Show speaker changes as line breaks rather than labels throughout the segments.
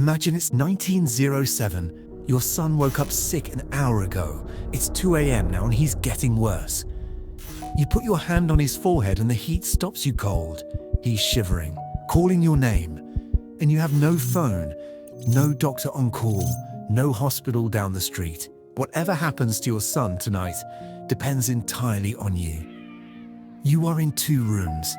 Imagine it's 1907. Your son woke up sick an hour ago. It's 2 a.m. now and he's getting worse. You put your hand on his forehead and the heat stops you cold. He's shivering, calling your name. And you have no phone, no doctor on call, no hospital down the street. Whatever happens to your son tonight depends entirely on you. You are in 2 rooms.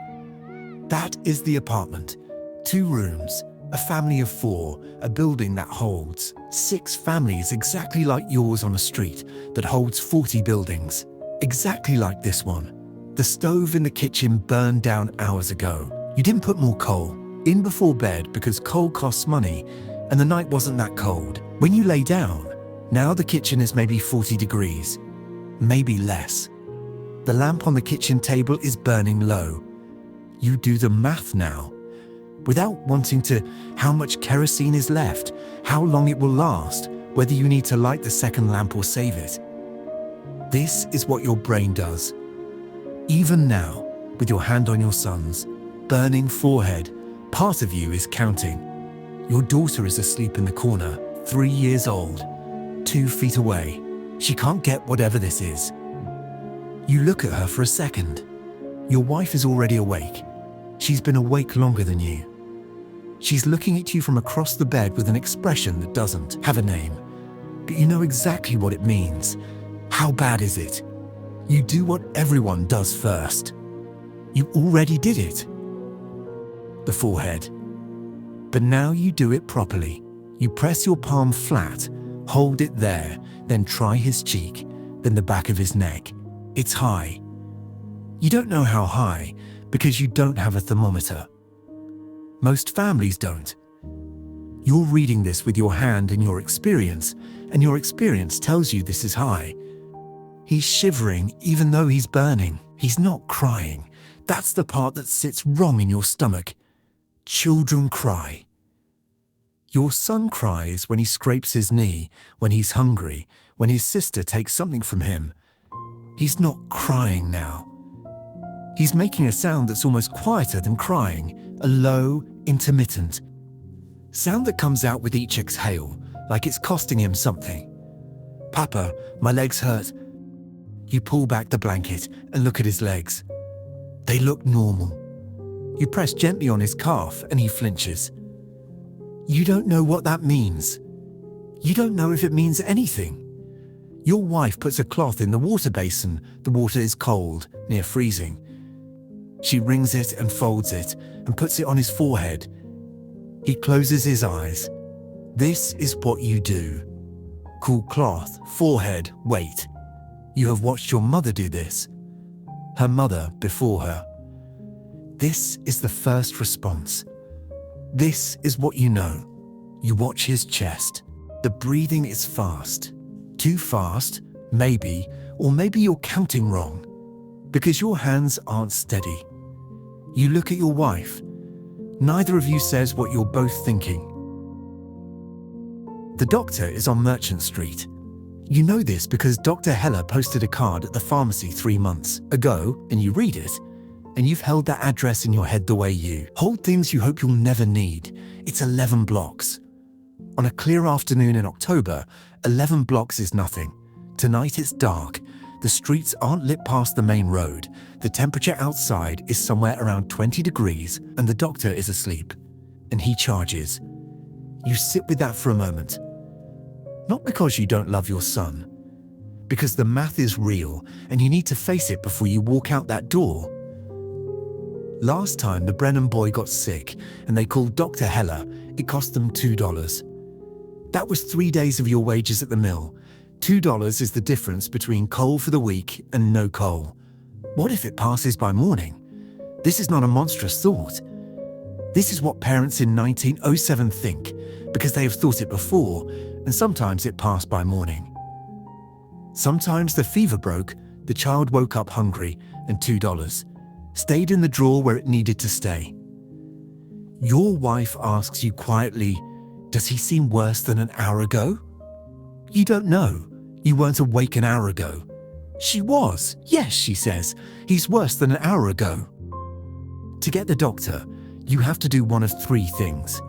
That is the apartment. 2 rooms, a family of 4, a building that holds 6 families exactly like yours on a street that holds 40 buildings. Exactly like this one. The stove in the kitchen burned down hours ago. You didn't put more coal in before bed because coal costs money and the night wasn't that cold. When you lay down, now the kitchen is maybe 40 degrees, maybe less. The lamp on the kitchen table is burning low. You do the math now, without wanting to, how much kerosene is left, how long it will last, whether you need to light the second lamp or save it. This is what your brain does. Even now, with your hand on your son's burning forehead, part of you is counting. Your daughter is asleep in the corner, 3 years old, 2 feet away. She can't get whatever this is. You look at her for a second. Your wife is already awake. She's been awake longer than you. She's looking at you from across the bed with an expression that doesn't have a name, but you know exactly what it means. How bad is it? You do what everyone does first. You already did it. The forehead. But now you do it properly. You press your palm flat, hold it there, then try his cheek, then the back of his neck. It's high. You don't know how high because you don't have a thermometer. Most families don't. You're reading this with your hand in your experience, and your experience tells you this is high. He's shivering even though he's burning. He's not crying. That's the part that sits wrong in your stomach. Children cry. Your son cries when he scrapes his knee, when he's hungry, when his sister takes something from him. He's not crying now. He's making a sound that's almost quieter than crying, a low, intermittent sound that comes out with each exhale, like it's costing him something. Papa, my legs hurt. You pull back the blanket and look at his legs. They look normal. You press gently on his calf and he flinches. You don't know what that means. You don't know if it means anything. Your wife puts a cloth in the water basin. The water is cold, near freezing. She wrings it and folds it and puts it on his forehead. He closes his eyes. This is what you do. Cool cloth, forehead, wait. You have watched your mother do this. Her mother before her. This is the first response. This is what you know. You watch his chest. The breathing is fast. Too fast, maybe, or maybe you're counting wrong, because your hands aren't steady. You look at your wife. Neither of you says what you're both thinking. The doctor is on Merchant Street. You know this because Dr. Heller posted a card at the pharmacy 3 months ago, and you read it, and you've held that address in your head the way you hold things you hope you'll never need. It's 11 blocks. On a clear afternoon in October, 11 blocks is nothing. Tonight it's dark. The streets aren't lit past the main road. The temperature outside is somewhere around 20 degrees, and the doctor is asleep. And he charges. You sit with that for a moment. Not because you don't love your son, because the math is real and you need to face it before you walk out that door. Last time the Brennan boy got sick and they called Dr. Heller, it cost them $2. That was 3 days of your wages at the mill. $2 is the difference between coal for the week and no coal. What if it passes by morning? This is not a monstrous thought. This is what parents in 1907 think, because they have thought it before, and sometimes it passed by morning. Sometimes the fever broke, the child woke up hungry, and $2 stayed in the drawer where it needed to stay. Your wife asks you quietly, does he seem worse than an hour ago? You don't know. You weren't awake an hour ago. She was. Yes, she says. He's worse than an hour ago. To get the doctor, you have to do one of 3 things.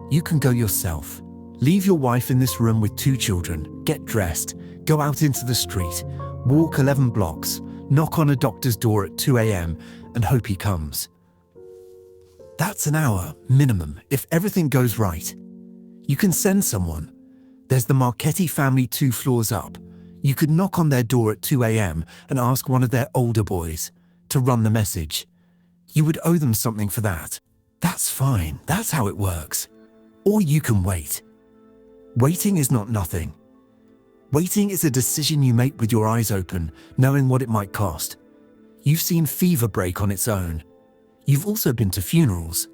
You can go yourself. Leave your wife in this room with 2 children, get dressed, go out into the street, walk 11 blocks, knock on a doctor's door at 2 a.m. and hope he comes. That's an hour, minimum, if everything goes right. You can send someone. There's the Marchetti family 2 floors up. You could knock on their door at 2 a.m. and ask one of their older boys to run the message. You would owe them something for that. That's fine, that's how it works. Or you can wait. Waiting is not nothing. Waiting is a decision you make with your eyes open, knowing what it might cost. You've seen fever break on its own. You've also been to funerals.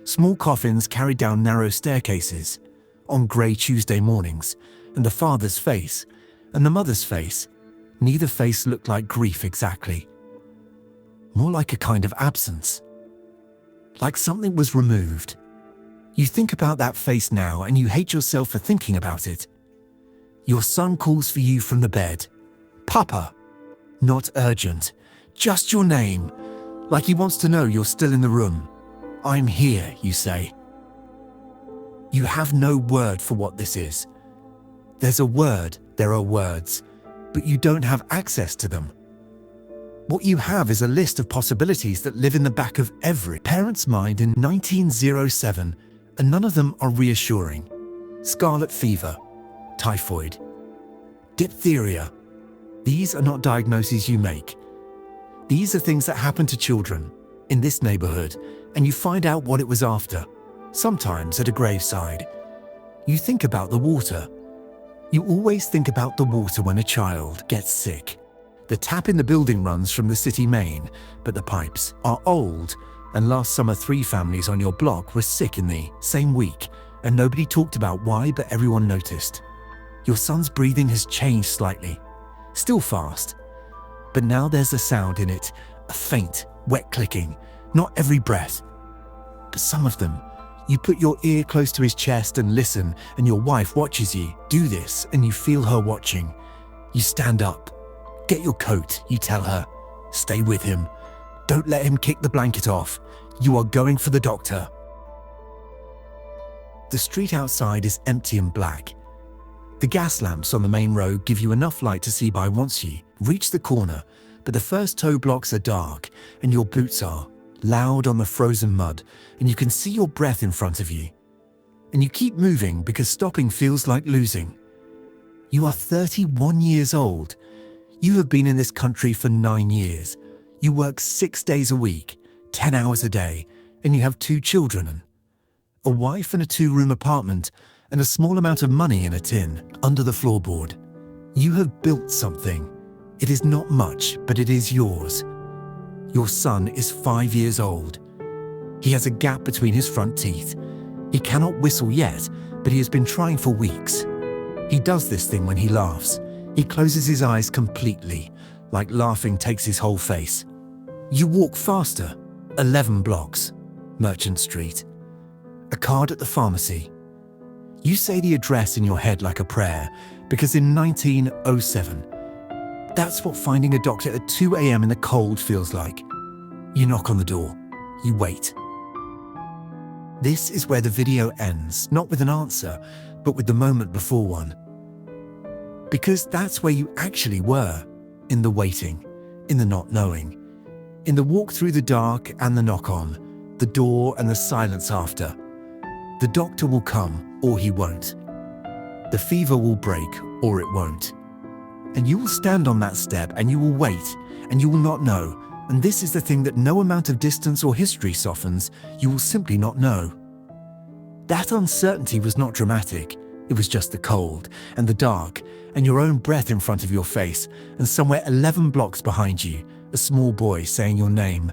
Small coffins carried down narrow staircases, on grey Tuesday mornings, and the father's face, and the mother's face. Neither face looked like grief exactly. More like a kind of absence. Like something was removed. You think about that face now and you hate yourself for thinking about it. Your son calls for you from the bed. Papa. Not urgent. Just your name. Like he wants to know you're still in the room. I'm here, you say. You have no word for what this is. There's a word, there are words, but you don't have access to them. What you have is a list of possibilities that live in the back of every parent's mind in 1907, and none of them are reassuring. Scarlet fever, typhoid, diphtheria. These are not diagnoses you make. These are things that happen to children in this neighborhood, and you find out what it was after, sometimes at a graveside. You think about the water. You always think about the water when a child gets sick. The tap in the building runs from the city main, but the pipes are old, and last summer 3 families on your block were sick in the same week, and nobody talked about why, but everyone noticed. Your son's breathing has changed slightly, still fast, but now there's a sound in it, a faint, wet clicking, not every breath, but some of them. You put your ear close to his chest and listen, and your wife watches you do this, and you feel her watching. You stand up. Get your coat, you tell her. Stay with him. Don't let him kick the blanket off. You are going for the doctor. The street outside is empty and black. The gas lamps on the main road give you enough light to see by once you reach the corner, but the first tow blocks are dark, and your boots are loud on the frozen mud, and you can see your breath in front of you. And you keep moving because stopping feels like losing. You are 31 years old. You have been in this country for 9 years. You work 6 days a week, 10 hours a day, and you have 2 children, a wife and a 2-room apartment, and a small amount of money in a tin under the floorboard. You have built something. It is not much, but it is yours. Your son is 5 years old. He has a gap between his front teeth. He cannot whistle yet, but he has been trying for weeks. He does this thing when he laughs. He closes his eyes completely, like laughing takes his whole face. You walk faster, 11 blocks, Merchant Street. A card at the pharmacy. You say the address in your head like a prayer, because in 1907, that's what finding a doctor at 2 a.m. in the cold feels like. You knock on the door. You wait. This is where the video ends, not with an answer, but with the moment before one. Because that's where you actually were, in the waiting, in the not knowing, in the walk through the dark and the knock on, the door and the silence after. The doctor will come, or he won't. The fever will break, or it won't. And you will stand on that step, and you will wait, and you will not know. And this is the thing that no amount of distance or history softens. You will simply not know. That uncertainty was not dramatic. It was just the cold, and the dark, and your own breath in front of your face, and somewhere 11 blocks behind you, a small boy saying your name,